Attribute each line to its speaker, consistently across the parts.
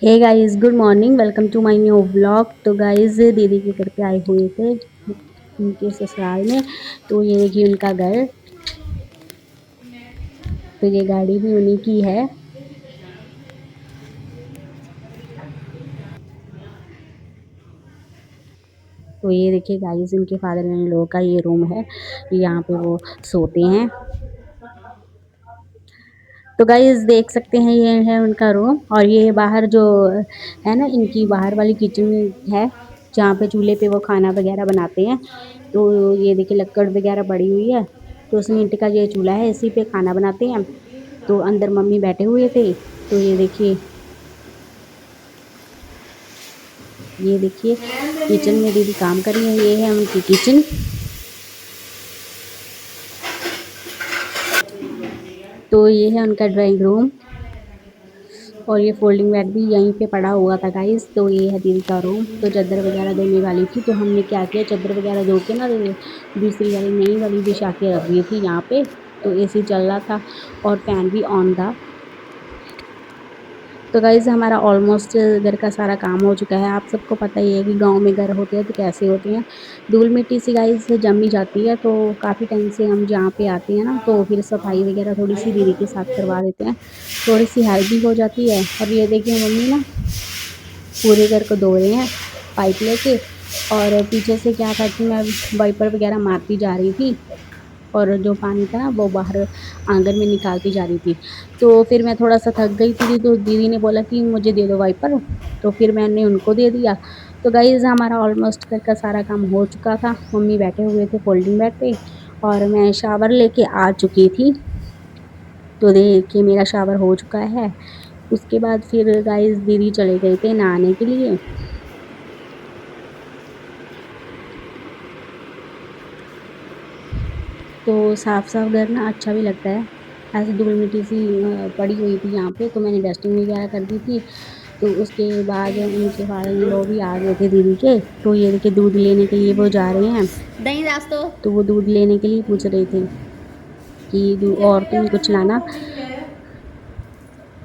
Speaker 1: Hey guys, good morning. Welcome to my new vlog. तो guys, दीदी के घर पे आए हुए थे उनके ससुराल में। तो ये देखिए उनका घर। तो ये गाड़ी भी उन्हीं की है। तो ये देखिए गाइस, इनके फादर इन लॉ का ये रूम है। यहाँ पे वो सोते हैं। तो गाइस देख सकते हैं, ये है उनका रूम। और ये बाहर जो है ना, इनकी बाहर वाली किचन है, जहाँ पे चूल्हे पे वो खाना वगैरह बनाते हैं। तो ये देखिए लक्कड़ वगैरह पड़ी हुई है। तो सीमेंट का ये चूल्हा है, इसी पे खाना बनाते हैं। तो अंदर मम्मी बैठे हुए थे। तो ये देखिए किचन में दीदी काम कर रही है। ये है उनकी किचन। तो ये है उनका ड्राइंग रूम। और ये फोल्डिंग बेड भी यहीं पे पड़ा हुआ था गाइस। तो ये है दीदी का रूम। तो चादर वगैरह धोने वाली थी, तो हमने क्या किया, चादर वगैरह धो के ना दूसरी वाली नई वाली बिछा के रख दी थी यहाँ पे। तो एसी चल रहा था और फैन भी ऑन था। तो गाइज़ हमारा ऑलमोस्ट घर का सारा काम हो चुका है। आप सबको पता ही है कि गाँव में घर होते हैं तो कैसे होते हैं। धूल मिट्टी सी गाइज़ जम ही जाती है। तो काफ़ी टाइम से हम जहाँ पे आते हैं ना, तो फिर सफाई वगैरह थोड़ी-सी दीदी के साथ करवा देते हैं। थोड़ी-सी हेल्प भी हो जाती है। और ये देखिए मम्मी ना पूरे घर को धो रहे हैं पाइप लेके। और पीछे से क्या था कि मैं वाइपर वगैरह मारती जा रही थी, और जो पानी था ना वो बाहर आंगन में निकालती जा रही थी। तो फिर मैं थोड़ा-सा थक गई थी, तो दीदी ने बोला कि मुझे दे दो वाइपर। तो फिर मैंने उनको दे दिया। तो गाइज़ हमारा ऑलमोस्ट घर का सारा काम हो चुका था। मम्मी बैठे हुए थे फोल्डिंग बेड पे, और मैं शावर लेके आ चुकी थी। तो देखिए मेरा शावर हो चुका है। उसके बाद फिर गाइज़ दीदी चले गए थे नहाने के लिए। तो साफ-साफ घर ना अच्छा भी लगता है। ऐसे धूल-मिट्टी सी पड़ी हुई थी यहाँ पे, तो मैंने डस्टिंग वगैरह कर दी थी। तो उसके बाद उनके फादर इन लॉ भी आ गए थे दीदी के। तो ये देखिए दूध लेने के लिए वो जा रहे हैं।
Speaker 2: दही रास्तो
Speaker 1: तो वो दूध लेने के लिए पूछ रहे थे कि दू और तुम कुछ लाना।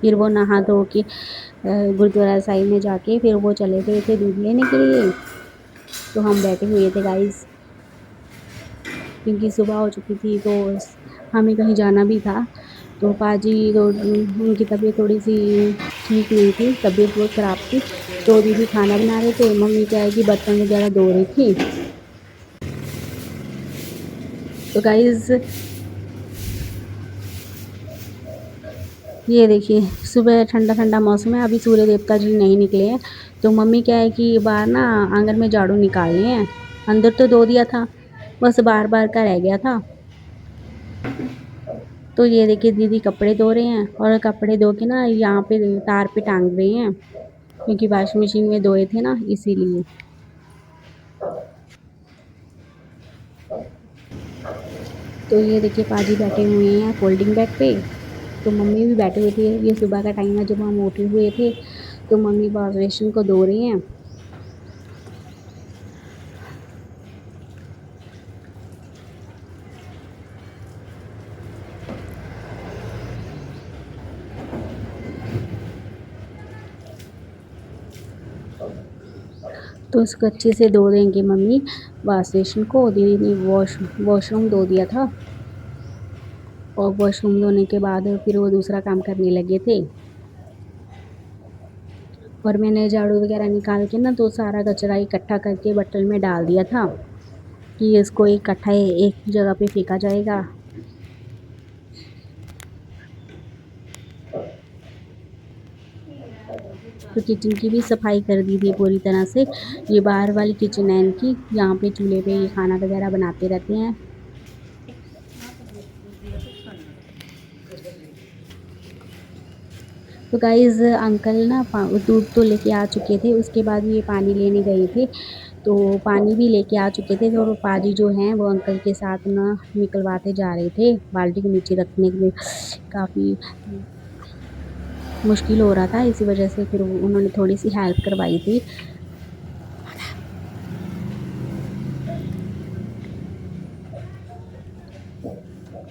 Speaker 1: फिर वो नहा धो के गुरुद्वारा साहिब में जाके फिर वो चले गए थे दूध लेने के लिए। तो हम बैठे हुए थे गाइज़, क्योंकि सुबह हो चुकी थी, तो हमें कहीं जाना भी था। तो पाजी तो उनकी तबीयत थोड़ी-सी ठीक नहीं थी, तबीयत बहुत ख़राब थी। तो दीदी खाना बना रहे थे, मम्मी क्या है कि बर्तन वग़ैरह धो रही थी। तो गाइज़ ये देखिए सुबह ठंडा-ठंडा मौसम है, अभी सूर्य देवता जी नहीं निकले हैं। तो मम्मी क्या है कि बाहर ना आँगन में झाड़ू निकाल रहे हैं। अंदर तो धो दिया था, बस बाहर-बाहर का रह गया था। तो ये देखिए दीदी कपड़े धो रहे हैं, और कपड़े धो के ना यहाँ पे तार पे टांग रहे हैं, क्योंकि वॉशिंग मशीन में धोए थे ना इसीलिए। तो ये देखिए पाजी बैठे हुए हैं फोल्डिंग बेड पे। तो मम्मी भी बैठे हुए थे। ये सुबह का टाइम है जब हम उठे हुए थे। तो मम्मी वॉश बेसिन को धो रही हैं। तो इसको अच्छे से धो देंगे मम्मी वॉश बेसिन को। दीदी ने वॉशरूम धो दिया था, और वॉशरूम धोने के बाद फिर वो दूसरा काम करने लगे थे। और मैंने झाड़ू वगैरह निकाल के ना तो सारा कचरा इकट्ठा करके बर्तन में डाल दिया था, कि इसको इकट्ठा एक जगह पे फेंका जाएगा। तो किचन की भी सफाई कर दी थी पूरी तरह से। ये बाहर वाली किचन है इनकी, यहाँ पे चूल्हे पे ये खाना वगैरह बनाते रहते हैं। तो गाइज़ अंकल ना दूध तो लेके आ चुके थे, उसके बाद ये पानी लेने गए थे। तो पानी भी लेके आ चुके थे, और पाजी जो हैं वो अंकल के साथ ना निकलवाते जा रहे थे। बाल्टी को नीचे रखने में काफ़ी मुश्किल हो रहा था, इसी वजह से फिर उन्होंने थोड़ी-सी हेल्प करवाई थी।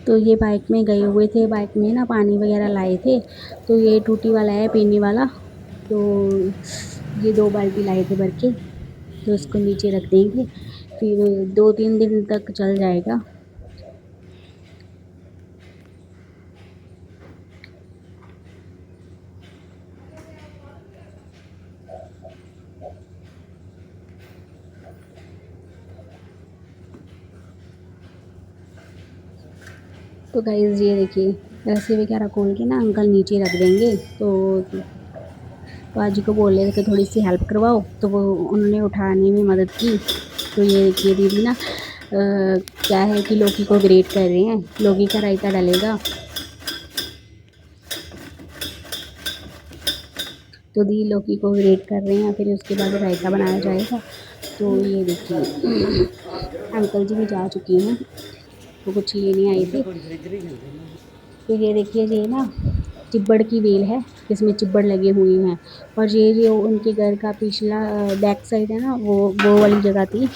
Speaker 1: तो ये बाइक में गए हुए थे, बाइक में ना पानी वगैरह लाए थे। तो ये टूटी वाला है पीने वाला। तो ये 2 बाल्टी लाए थे भर के, तो इसको नीचे रख देंगे, फिर 2-3 दिन तक चल जाएगा। तो गाइज़ ये देखिए, रस्सी वगैरह खोल के ना अंकल नीचे रख देंगे, तो पाजी को बोल रहे थे कि थोड़ी-सी हेल्प करवाओ, तो वो उन्होंने उठाने में मदद की। तो ये देखिए दीदी ना क्या है कि लौकी को ग्रेट कर रहे हैं, लौकी का रायता डलेगा। तो दी लौकी को ग्रेट कर रहे हैं, फिर उसके बाद रायता बनाया जाएगा। तो ये देखिए अंकल जी भी जा चुकी हैं, वो कुछ लेने आई थी। तो ये देखिए ये ना चिब्बड़ की बेल है, जिसमें चिब्बड़ लगे हुए हैं, और ये जो उनके घर का पिछला बैक साइड है ना, वो वाली जगह थी,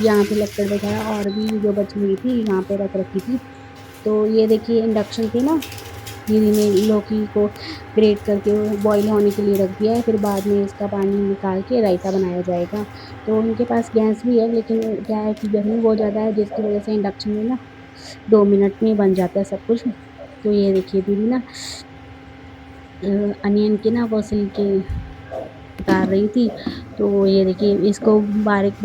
Speaker 1: यहाँ पे लकड़ वगैरह और भी जो बची हुई थी यहाँ पे रख रखी थी। तो ये देखिए इंडक्शन पे ना दीदी ने लौकी को ग्रेट करके बॉईल होने के लिए रख दिया है, फिर बाद में इसका पानी निकाल के रायता बनाया जाएगा। तो उनके पास गैस भी है, लेकिन क्या है कि गर्मी बहुत ज़्यादा है, जिसकी वजह से इंडक्शन में ना 2 मिनट में बन जाता है सब कुछ। तो ये देखिए दीदी ना अनियन के ना वो छिलके उतार रही थी। तो ये देखिए इसको बारीक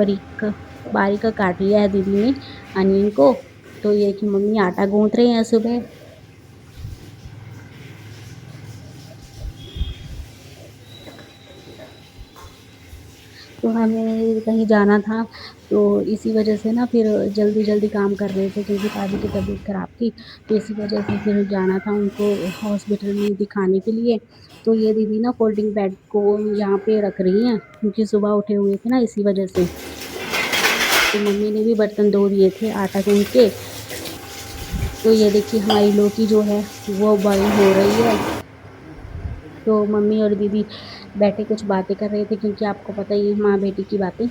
Speaker 1: बारीक काट लिया है दीदी ने अनियन को। तो ये कि मम्मी आटा गूँथ रहे हैं सुबह। तो हमें कहीं जाना था, तो इसी वजह से ना फिर जल्दी-जल्दी काम कर रहे थे, क्योंकि पाजी की तबीयत ख़राब थी, तो इसी वजह से फिर जाना था उनको हॉस्पिटल में दिखाने के लिए। तो ये दीदी ना फोल्डिंग बेड को यहाँ पे रख रही हैं, क्योंकि सुबह उठे हुए थे ना इसी वजह से। तो मम्मी ने भी बर्तन धो दिए थे आटा गूँथ के। तो ये देखिए हमारी लौकी जो है वो बॉईल हो रही है। तो मम्मी और दीदी बैठे कुछ बातें कर रहे थे, क्योंकि आपको पता ही है माँ बेटी की बातें।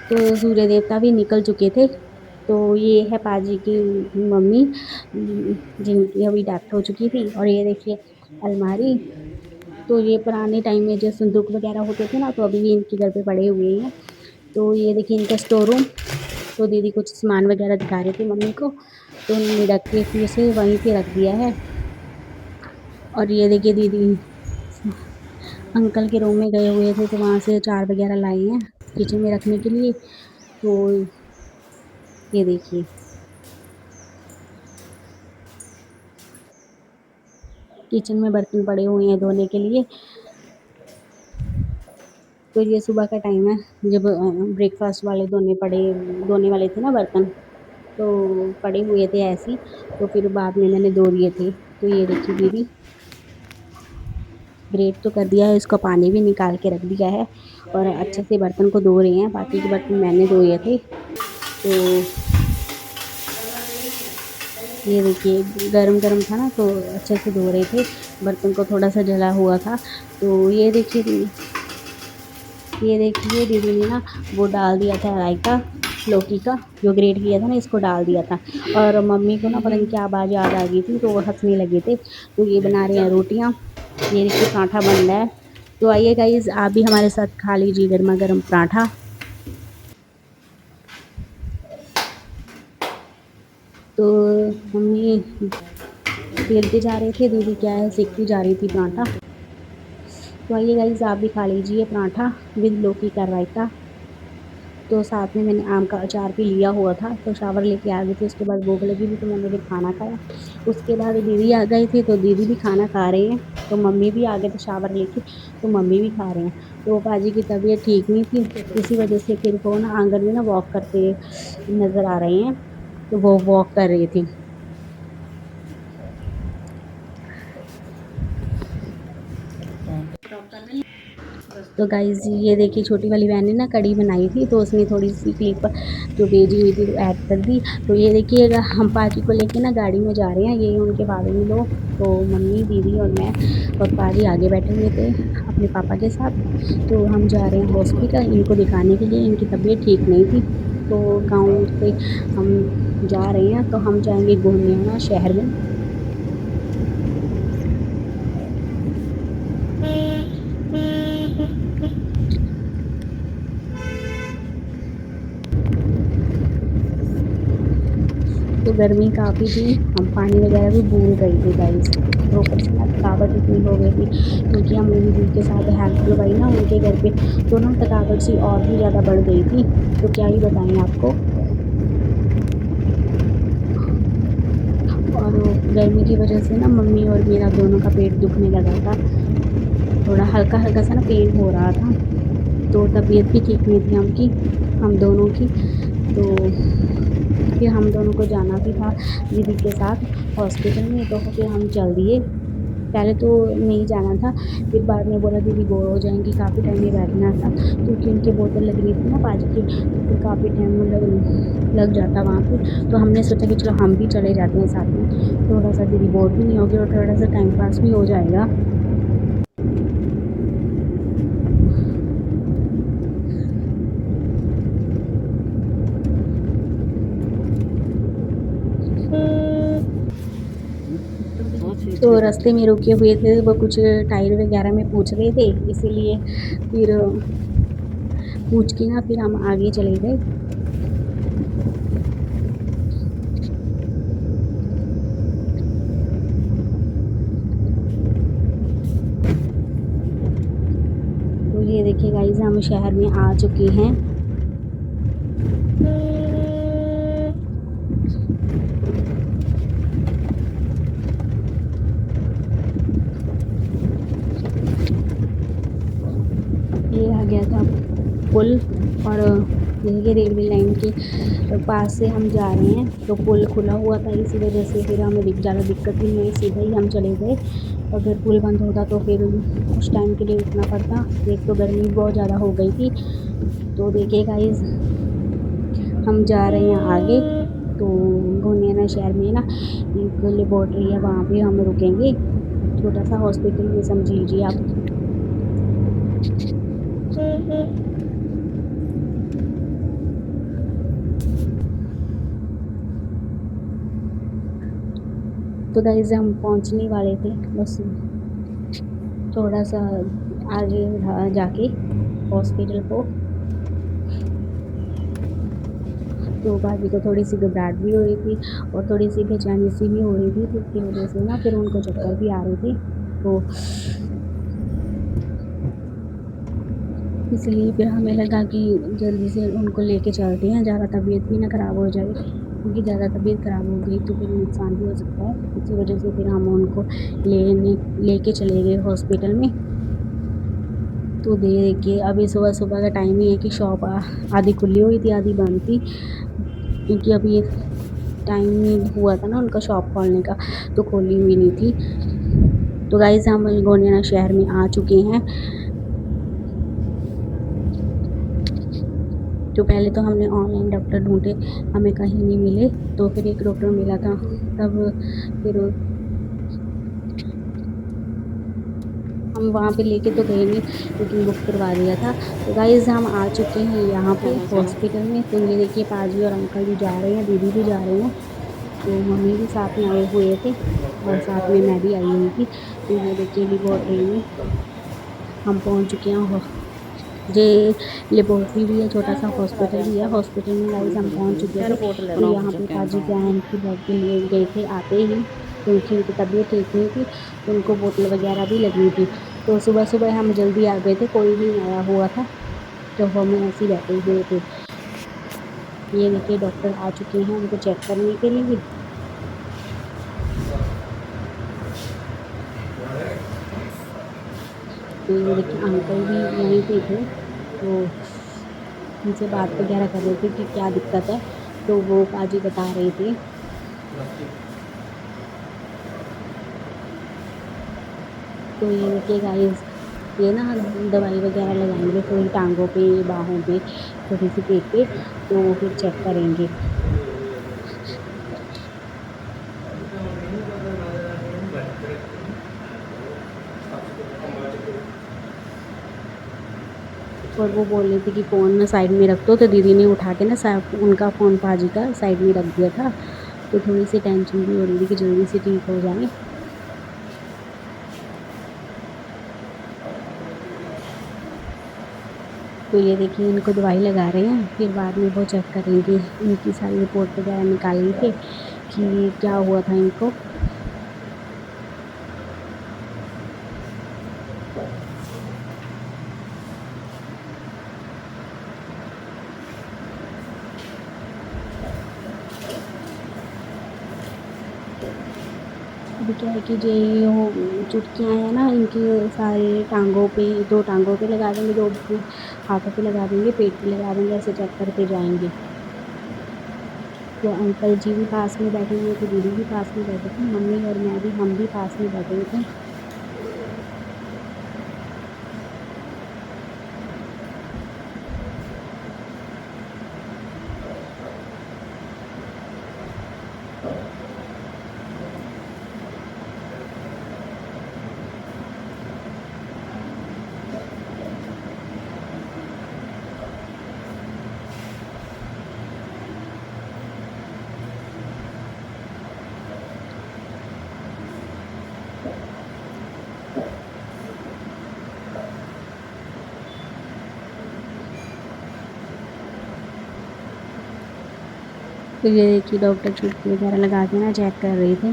Speaker 1: तो सूर्य देवता भी निकल चुके थे। तो ये है पाजी की मम्मी, जिनकी अभी डेथ हो चुकी थी। और ये देखिए अलमारी, तो ये पुराने टाइम में जो संदूक वगैरह होते थे ना, तो अभी भी इनके घर पे पड़े हुए हैं। तो ये देखिए इनका स्टोर रूम। तो दीदी कुछ सामान वगैरह दिखा रहे थे मम्मी को, तो उन्होंने रख के फिर उसे वहीं पे रख दिया है। और ये देखिए दीदी अंकल के रूम में गए हुए थे, तो वहाँ से अचार वगैरह लाए हैं किचन में रखने के लिए। तो ये देखिए किचन में बर्तन पड़े हुए हैं धोने के लिए। तो ये सुबह का टाइम है, जब ब्रेकफास्ट वाले धोने वाले थे ना बर्तन, तो पड़े हुए थे ऐसे ही, तो फिर बाद में मैंने धो दिए थे। तो ये देखिए दीदी ग्रेट तो कर दिया है, इसका पानी भी निकाल के रख दिया है, और अच्छे से बर्तन को धो रही हैं। बाकी के बर्तन मैंने धोए थे। तो ये देखिए गरम-गरम था ना, तो अच्छे से धो रहे थे, बर्तन को थोड़ा सा जला हुआ था। तो ये देखिए दीदी ने ना वो डाल दिया था रायता लौकी का, जो ग्रेट किया था ना इसको डाल दिया था। और मम्मी को ना पता नहीं क्या बात याद आ गई थी, तो वो हँसने लगे थे। तो ये बना रहे हैं रोटियाँ, ये देखिए पराठा बन रहा है। तो आइए गाइज़ आप भी हमारे साथ खा लीजिए गरमा-गरम पराठा। तो मम्मी बेलते जा रहे थे, दीदी क्या है सेकती जा रही थी पराठा। तो आइए गाइज़ आप भी खा लीजिए पराठा विद लौकी का रायता। तो साथ में मैंने आम का अचार भी लिया हुआ था, तो शावर लेके आ गई थी, उसके बाद भूख लगी थी, तो मैंने फिर खाना खाया। उसके बाद दीदी आ गई थी, तो दीदी भी खाना खा रहे हैं। तो मम्मी भी आ गए थे शावर लेके, तो मम्मी भी खा रहे हैं। तो पाजी की तबीयत ठीक नहीं थी, इसी वजह से फिर वो ना आंगन में ना वॉक करते नज़र आ रहे हैं, तो वो वॉक कर रही थी। तो गाइज़ ये देखिए छोटी वाली बहन ने ना कढ़ी बनाई थी, तो उसमें थोड़ी-सी क्लिप जो भेजी हुई थी, तो ऐड कर दी। तो ये देखिए हम पाजी को लेके ना गाड़ी में जा रहे हैं, ये उनके फादर इन लॉ, तो मम्मी, दीदी और मैं, और पाजी आगे बैठे हुए थे अपने पापा के साथ। तो हम जा रहे हैं हॉस्पिटल इनको दिखाने के लिए, इनकी तबीयत ठीक नहीं थी। तो गाँव से हम जा रहे हैं, तो हम जाएँगे गोंदिया शहर में। गर्मी काफ़ी थी, हम पानी वगैरह भी भूल गए थे गाइस। और ऊपर से ना थकावट इतनी हो गई थी क्योंकि हमने दीदी के साथ हेल्प करवाई ना उनके घर पे, तो ना थकावट सी और भी ज़्यादा बढ़ गई थी। तो क्या ही बताएँ आपको। और गर्मी की वजह से ना मम्मी और मेरा दोनों का पेट दुखने लगा था। थोड़ा हल्का-हल्का सा ना पेन हो रहा था। तो तबीयत भी ठीक नहीं थी हम दोनों की। तो फिर हम दोनों को जाना भी था दीदी के साथ हॉस्पिटल में, तो फिर हम चल दिए। पहले तो नहीं जाना था, फिर बाद में बोला दीदी बोर हो जाएँगी, काफ़ी टाइम नहीं बैठना था, क्योंकि उनकी बोतल लगनी थी ना पाजी की, तो फिर काफ़ी टाइम लग जाता वहाँ पे। तो हमने सोचा कि चलो हम भी चले जाते हैं साथ में, थोड़ा-सा दीदी बोर भी नहीं होगी और थोड़ा-सा टाइम पास भी हो जाएगा। तो रास्ते में रुके हुए थे, वो कुछ टायर वगैरह में पूछ रहे थे, इसीलिए फिर पूछ के ना फिर हम आगे चले गए। तो ये देखिए गाइस हम शहर में आ चुके हैं। ये आ गया था पुल, और जैसे कि रेलवे लाइन के पास से हम जा रहे हैं, तो पुल खुला हुआ था, इसी वजह से फिर हमें ज़्यादा दिक्कत भी नहीं हुई, सीधा ही हम चले गए। अगर पुल बंद होता तो फिर कुछ टाइम के लिए रुकना पड़ता। एक तो गर्मी बहुत ज़्यादा हो गई थी। तो देखिए गाइस हम जा रहे हैं आगे। तो गोंदिया शहर में ना एक लेबोरेटरी है, वहाँ पे हम रुकेंगे। छोटा सा हॉस्पिटल ये समझ लीजिए आप। तो गाइस हम पहुँचने वाले थे, बस थोड़ा-सा आगे था जाके हॉस्पिटल को। तो भाभी को थोड़ी-सी घबराहट भी हो रही थी और थोड़ी-सी बेचैनी-सी भी हो रही थी, तो उसकी वजह से ना फिर उनको चक्कर भी आ रहे थे। तो इसलिए फिर हमें लगा कि जल्दी से उनको लेके चलते हैं, ज़्यादा तबीयत भी ना ख़राब हो जाए, क्योंकि ज़्यादा तबीयत ख़राब हो गई तो फिर नुकसान भी हो सकता है। इसी वजह से फिर हम उनको लेके चले गए हॉस्पिटल में। तो देखिए अभी सुबह-सुबह का टाइम ही है कि शॉप आधी खुली हुई थी, आधी बंद थी, क्योंकि अभी टाइम ही हुआ था ना उनका शॉप खोलने का, तो खोली हुई नहीं थी। तो गाइस हम गोंदिया शहर में आ चुके हैं। तो पहले तो हमने ऑनलाइन डॉक्टर ढूँढे, हमें कहीं नहीं मिले, तो फिर एक डॉक्टर मिला था, तब फिर हम वहाँ पे लेके तो गए नहीं, लेकिन बुक करवा दिया था। तो गाइज़ हम आ चुके हैं यहाँ पे हॉस्पिटल में। तो ये देखिए पाजी और अंकल भी जा रहे हैं, दीदी भी जा रहे हैं, तो मम्मी भी साथ में आए हुए थे और साथ में मैं भी आई हुई थी। तो ये देखिए लेबोरेटरी में हम पहुँच चुके हैं। ये लेबोरेटरी भी है, छोटा-सा हॉस्पिटल भी है। हॉस्पिटल में गाइस हम पहुँच चुके थे और यहाँ पे पाजी क्या है इनकी ब्लड के लिए गए थे आते ही, क्योंकि उनकी तबीयत ठीक नहीं थी, तो उनको बोतल वगैरह भी लगनी थी। तो सुबह-सुबह हम जल्दी आ गए थे, कोई भी नहीं आया हुआ था, तो हम ऐसे ही बैठे हुए थे। ये देखिए डॉक्टर आ चुके हैं उनको चेक करने के लिए। तो ये देखिए अंकल भी यहीं पे थे, तो उनसे बात वगैरह कर रहे थे कि क्या दिक्कत है, तो वो पाजी बता रहे थे। तो ये देखिए गाइस ये ना दवाई वगैरह लगाएँगे थोड़ी टाँगों पे, बाहों पे, थोड़ी-सी पेट पे, तो फिर चेक करेंगे। और वो बोल रहे थे कि फ़ोन ना साइड में रख दो, तो दीदी ने उठा के ना उनका फ़ोन पाजी का साइड में रख दिया था, तो थोड़ी-सी टेंशन भी हो रही थी कि जल्दी से ठीक हो जाएँ। तो ये देखिए इनको दवाई लगा रहे हैं, फिर बाद में वो चेक करेंगे, इनकी सारी रिपोर्ट वगैरह निकालेंगे कि क्या हुआ था इनको। अभी क्या है कि ये वो चुटकियाँ हैं ना, इनकी सारे टाँगों पे, 2 टाँगों पे लगा देंगे, 2 हाथों पे लगा देंगे, पेट पे लगा देंगे, ऐसे चेक करते जाएँगे। तो अंकल जी भी पास में बैठे हुए थे, दीदी भी पास में बैठे थे, मम्मी और मैं भी, हम भी पास में बैठे हुए थे। फिर ये देखिए डॉक्टर चुटकी वगैरह लगा के ना चेक कर रहे थे।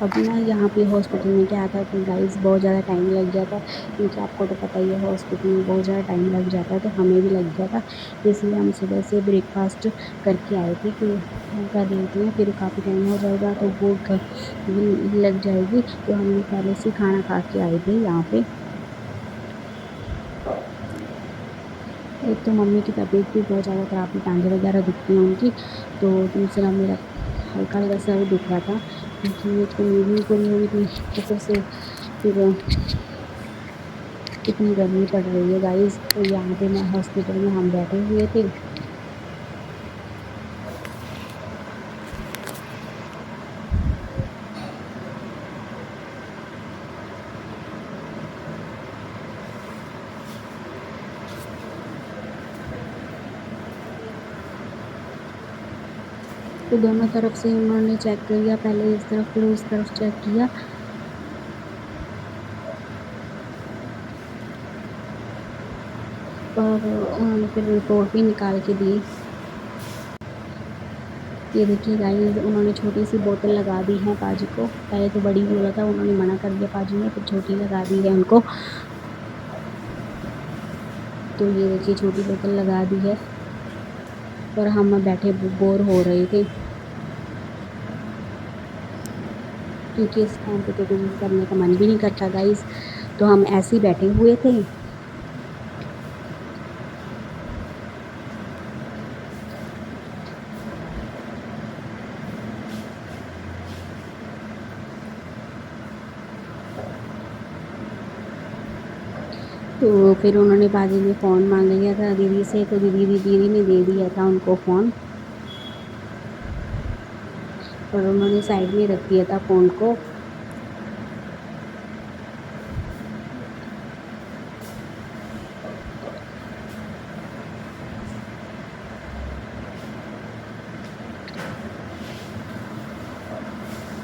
Speaker 1: अब ना यहाँ पे हॉस्पिटल में क्या था कि गाइस बहुत ज़्यादा टाइम लग गया था, क्योंकि आपको तो पता ही है हॉस्पिटल में बहुत ज़्यादा टाइम लग जाता है, तो हमें भी लग गया था। इसलिए हम सुबह से ब्रेकफ़ास्ट करके आए थे कि कर लेते हैं, फिर काफ़ी टाइम हो जाएगा तो भूख भी लग जाएगी, तो हम पहले से खाना खा के आए थे यहाँ पे। एक तो मम्मी की तबीयत भी बहुत ज़्यादा ख़राब थी, टाँगें वगैरह दुखती हैं उनकी, तो दूसरा मेरा हल्का-हल्का सर दुख रहा था, क्योंकि एक तो नींद नहीं पूरी हुई थी, ऊपर से फिर कितनी गर्मी पड़ रही है गाइस। तो यहाँ पे मैं हॉस्पिटल में हम बैठे हुए थे। तो दोनों तरफ से उन्होंने चेक किया, पहले इस तरफ फिर उस तरफ चेक किया। और उन्होंने फिर रिपोर्ट भी निकाल के दी। ये देखिए गाइस, उन्होंने छोटी सी बोतल लगा दी है पाजी को, पहले तो बड़ी बोला था, उन्होंने मना कर दिया पाजी ने, फिर छोटी लगा दी है उनको। तो ये देखिए छोटी बोतल लगा दी है, और हम बैठे बोर हो रहे थे, क्योंकि इस टाइम पे तो कुछ करने का मन भी नहीं करता गाइस, तो हम ऐसे ही बैठे हुए थे। तो फिर उन्होंने बाजी ने फ़ोन मांग लिया था दीदी से, तो दीदी ने दे दिया था उनको फ़ोन, और उन्होंने साइड में रख दिया था फ़ोन को।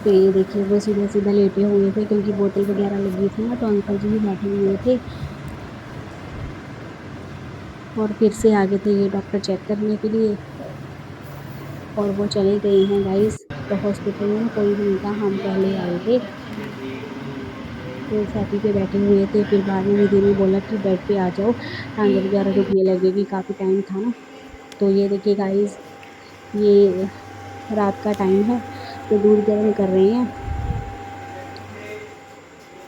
Speaker 1: तो ये देखिए वो सीधा-सीधा लेटे हुए थे, क्योंकि बोतल वगैरह लगी थी ना, तो अंकल जी भी बैठे हुए थे, और फिर से आ गए थे ये डॉक्टर चेक करने के लिए, और वो चले गए हैं गाइस। तो हॉस्पिटल में कोई भी नहीं था, हम पहले आए थे, तो सेटी पे बैठे हुए थे। फिर बाद में दीदी ने बोला कि बेड पे आ जाओ, टाँगें वगैरह दुखने लगेगी, काफ़ी टाइम था ना। तो ये देखिए गाइस, ये रात का टाइम है, तो दूध गर्म कर रहे हैं।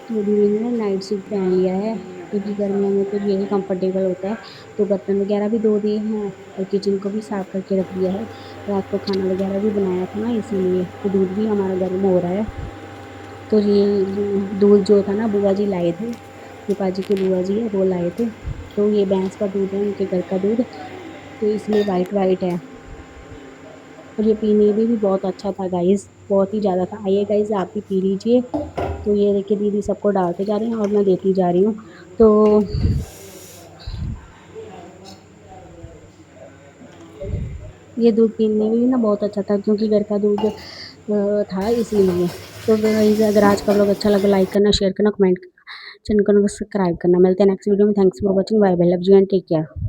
Speaker 1: तो दीदी ने नाइट सूट पहन लिया है, क्योंकि गर्मियों में फिर यही कंफर्टेबल होता है। तो बर्तन वगैरह भी धो दिए हैं, और किचन को भी साफ करके रख दिया है। रात को खाना वगैरह भी बनाया था ना, इसीलिए। तो दूध भी हमारा गर्म हो रहा है। तो ये दूध जो था ना, बुआ जी लाए थे, ये पाजी की बुआ जी है, वो लाए थे। तो ये भैंस का दूध है, उनके घर का दूध, तो इसलिए वाइट है, और ये पीने में भी बहुत अच्छा था गाइस, बहुत ही ज़्यादा था। आइए गाइस, आप भी पी लीजिए। तो ये देखिए दीदी सबको डालते जा रही हैं, और मैं देती जा रही हूँ। तो ये दूध पीने में भी ना बहुत अच्छा था, क्योंकि घर का दूध था, इसीलिए। तो गाइस, अगर आज का व्लॉग अच्छा लगा, लाइक करना, शेयर करना, कमेंट करना, चैनल को सब्सक्राइब करना। मिलते हैं नेक्स्ट वीडियो में। Thanks for watching, bye bye, love you and take care.